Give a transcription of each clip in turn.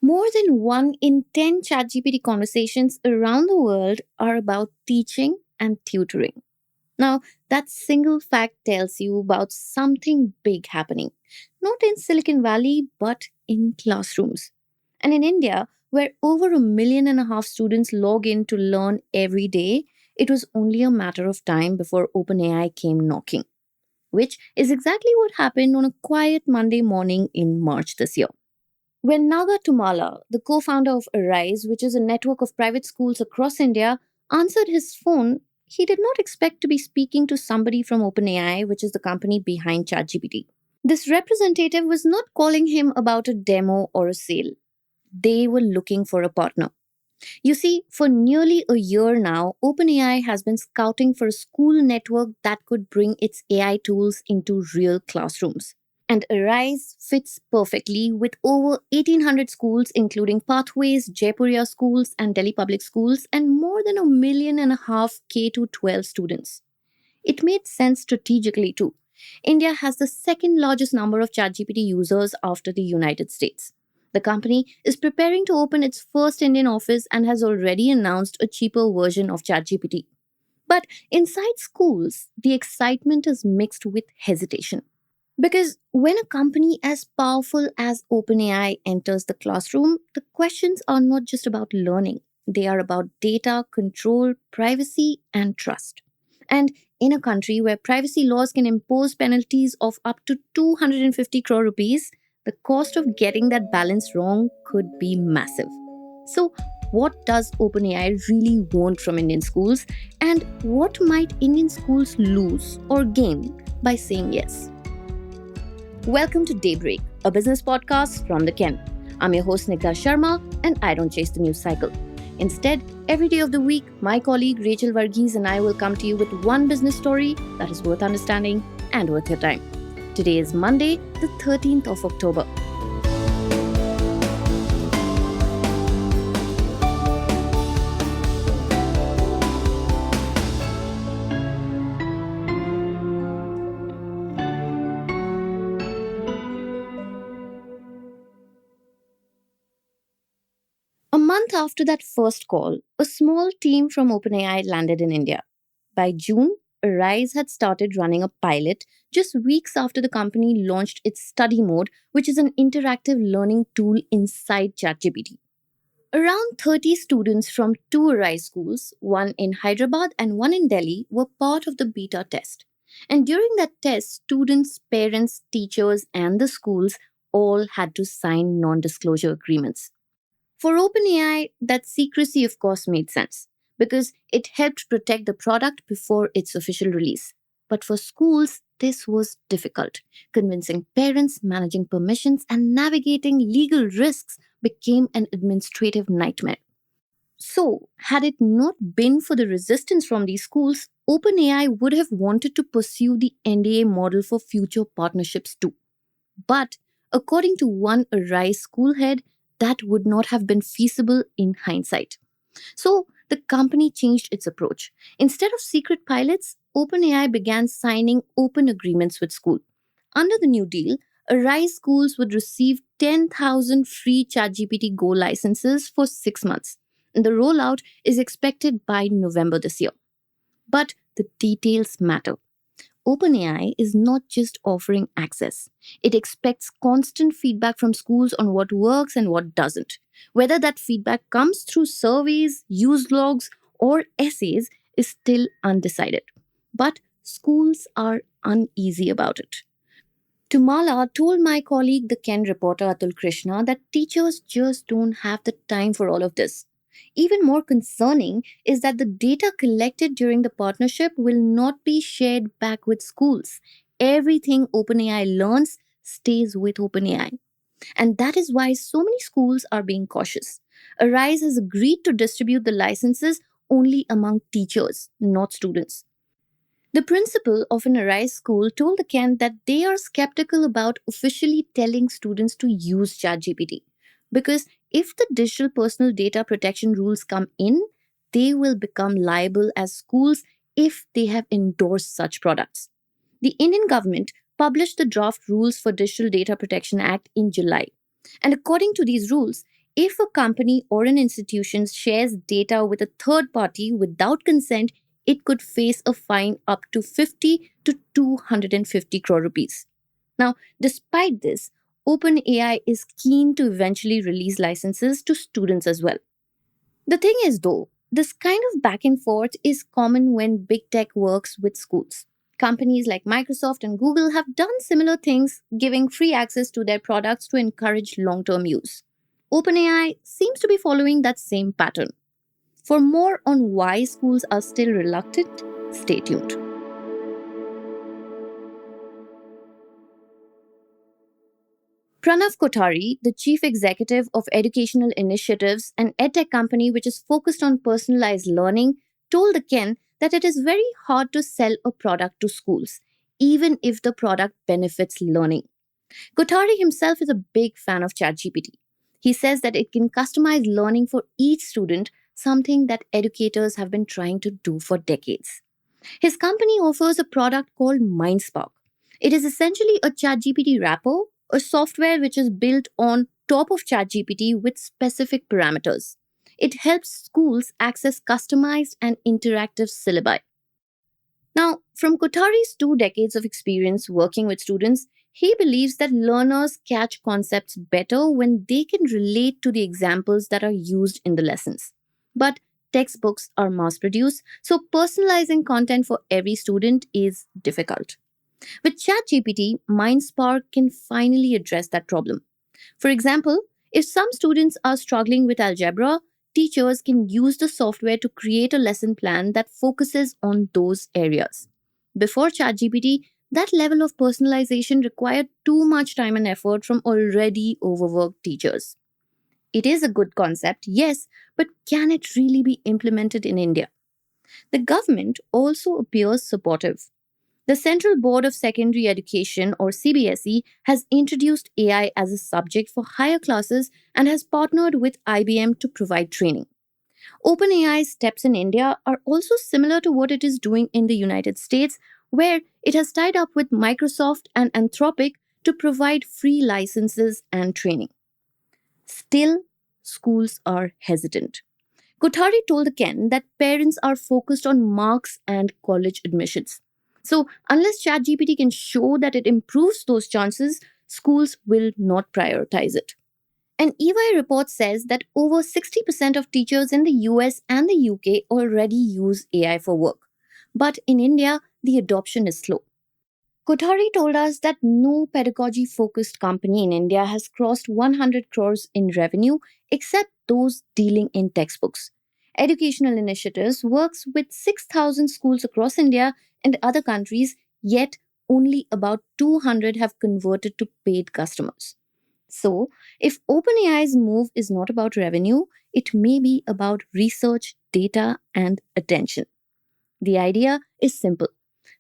More than 1 in 10 ChatGPT conversations around the world are about teaching and tutoring. Now, that single fact tells you about something big happening, not in Silicon Valley, but in classrooms. And in India, where over 1.5 million students log in to learn every day, it was only a matter of time before OpenAI came knocking, which is exactly what happened on a quiet Monday morning in March this year. When Naga Tumala, the co founder of Arise, which is a network of private schools across India, answered his phone, he did not expect to be speaking to somebody from OpenAI, which is the company behind ChatGPT. This representative was not calling him about a demo or a sale. They were looking for a partner. You see, for nearly a year now, OpenAI has been scouting for a school network that could bring its AI tools into real classrooms. And Arise fits perfectly with over 1,800 schools, including Pathways, Jaipuria schools, and Delhi public schools, and more than 1.5 million K to 12 students. It made sense strategically too. India has the second largest number of ChatGPT users after the United States. The company is preparing to open its first Indian office and has already announced a cheaper version of ChatGPT. But inside schools, the excitement is mixed with hesitation. Because when a company as powerful as OpenAI enters the classroom, the questions are not just about learning, they are about data, control, privacy, and trust. And in a country where privacy laws can impose penalties of up to 250 crore rupees, the cost of getting that balance wrong could be massive. So, what does OpenAI really want from Indian schools, and what might Indian schools lose or gain by saying yes? Welcome to Daybreak, a business podcast from the Ken. I'm your host Nigdar Sharma, and I don't chase the news cycle. Instead, every day of the week, my colleague Rachel Varghese and I will come to you with one business story that is worth understanding and worth your time. Today is Monday, the 13th of October. A month after that first call, a small team from OpenAI landed in India. By June, Arise had started running a pilot just weeks after the company launched its study mode, which is an interactive learning tool inside ChatGPT. Around 30 students from two Arise schools, one in Hyderabad and one in Delhi, were part of the beta test. And during that test, students, parents, teachers, and the schools all had to sign non disclosure agreements. For OpenAI, that secrecy, of course, made sense because it helped protect the product before its official release. But for schools, this was difficult. Convincing parents, managing permissions, and navigating legal risks became an administrative nightmare. So, had it not been for the resistance from these schools, OpenAI would have wanted to pursue the NDA model for future partnerships too. But according to one Arise school head, that would not have been feasible in hindsight. So the company changed its approach. Instead of secret pilots, OpenAI began signing open agreements with schools. Under the new deal, Arise schools would receive 10,000 free ChatGPT Go licenses for 6 months. And the rollout is expected by November this year. But the details matter. OpenAI is not just offering access. It expects constant feedback from schools on what works and what doesn't. Whether that feedback comes through surveys, use logs, or essays is still undecided. But schools are uneasy about it. Tumala told my colleague, the Ken reporter Atul Krishna, that teachers just don't have the time for all of this. Even more concerning is that the data collected during the partnership will not be shared back with schools. Everything OpenAI learns stays with OpenAI. And that is why so many schools are being cautious. Arise has agreed to distribute the licenses only among teachers, not students. The principal of an Arise school told the Ken that they are skeptical about officially telling students to use ChatGPT because if the digital personal data protection rules come in, they will become liable as schools if they have endorsed such products. The Indian government published the draft rules for Digital Data Protection Act in July. And according to these rules, if a company or an institution shares data with a third party without consent, it could face a fine up to 50 to 250 crore rupees. Now, despite this, OpenAI is keen to eventually release licenses to students as well. The thing is, though, this kind of back and forth is common when big tech works with schools. Companies like Microsoft and Google have done similar things, giving free access to their products to encourage long term use. OpenAI seems to be following that same pattern. For more on why schools are still reluctant, stay tuned. Pranav Kothari, the chief executive of Educational Initiatives, an edtech company which is focused on personalized learning, told the Ken that it is very hard to sell a product to schools, even if the product benefits learning. Kothari himself is a big fan of ChatGPT. He says that it can customize learning for each student, something that educators have been trying to do for decades. His company offers a product called MindSpark. It is essentially a ChatGPT wrapper, a software which is built on top of ChatGPT with specific parameters. It helps schools access customized and interactive syllabi. Now, from Kothari's 2 decades of experience working with students, he believes that learners catch concepts better when they can relate to the examples that are used in the lessons. But textbooks are mass produced, so personalizing content for every student is difficult. With ChatGPT, MindSpark can finally address that problem. For example, if some students are struggling with algebra, teachers can use the software to create a lesson plan that focuses on those areas. Before ChatGPT, that level of personalization required too much time and effort from already overworked teachers. It is a good concept, yes, but can it really be implemented in India? The government also appears supportive. The Central Board of Secondary Education, or CBSE, has introduced AI as a subject for higher classes and has partnered with IBM to provide training. OpenAI's steps in India are also similar to what it is doing in the United States, where it has tied up with Microsoft and Anthropic to provide free licenses and training. Still, schools are hesitant. Kothari told the Ken that parents are focused on marks and college admissions. So, unless ChatGPT can show that it improves those chances, schools will not prioritize it. An EY report says that over 60% of teachers in the US and the UK already use AI for work. But in India, the adoption is slow. Kothari told us that no pedagogy-focused company in India has crossed 100 crores in revenue except those dealing in textbooks. Educational Initiatives works with 6,000 schools across India and other countries, yet only about 200 have converted to paid customers. So, if OpenAI's move is not about revenue, it may be about research, data, and attention. The idea is simple.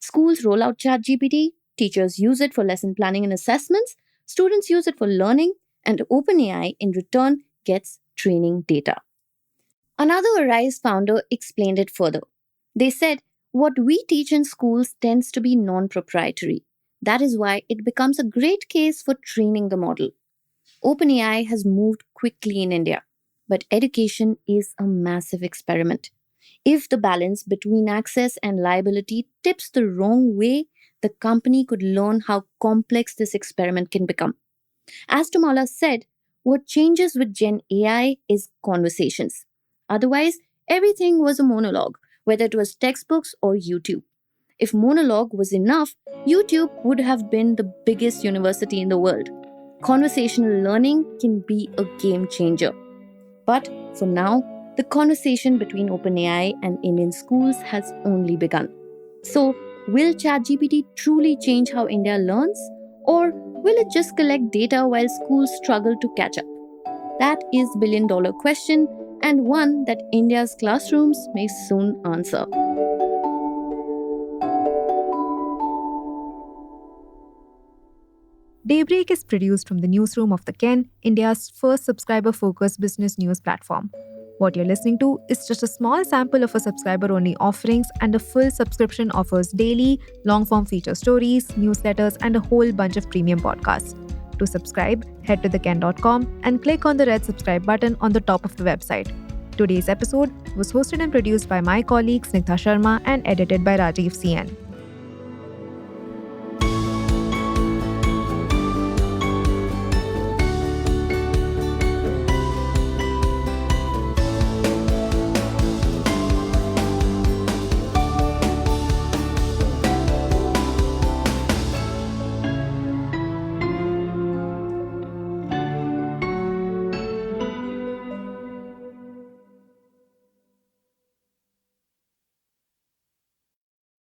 Schools roll out ChatGPT, teachers use it for lesson planning and assessments, students use it for learning, and OpenAI in return gets training data. Another Arise founder explained it further. They said, what we teach in schools tends to be non-proprietary. That is why it becomes a great case for training the model. OpenAI has moved quickly in India, but education is a massive experiment. If the balance between access and liability tips the wrong way, the company could learn how complex this experiment can become. As Tumala said, what changes with Gen AI is conversations. Otherwise, everything was a monologue, whether it was textbooks or YouTube. If monologue was enough, YouTube would have been the biggest university in the world. Conversational learning can be a game changer. But for now, the conversation between OpenAI and Indian schools has only begun. So, will ChatGPT truly change how India learns? Or will it just collect data while schools struggle to catch up? That is $1 billion question, and one that India's classrooms may soon answer. Daybreak is produced from the newsroom of The Ken, India's first subscriber-focused business news platform. What you're listening to is just a small sample of our subscriber-only offerings, and a full subscription offers daily, long-form feature stories, newsletters, and a whole bunch of premium podcasts. To subscribe, head to theken.com and click on the red subscribe button on the top of the website. Today's episode was hosted and produced by my colleague Snigdha Sharma and edited by Rajiv CN.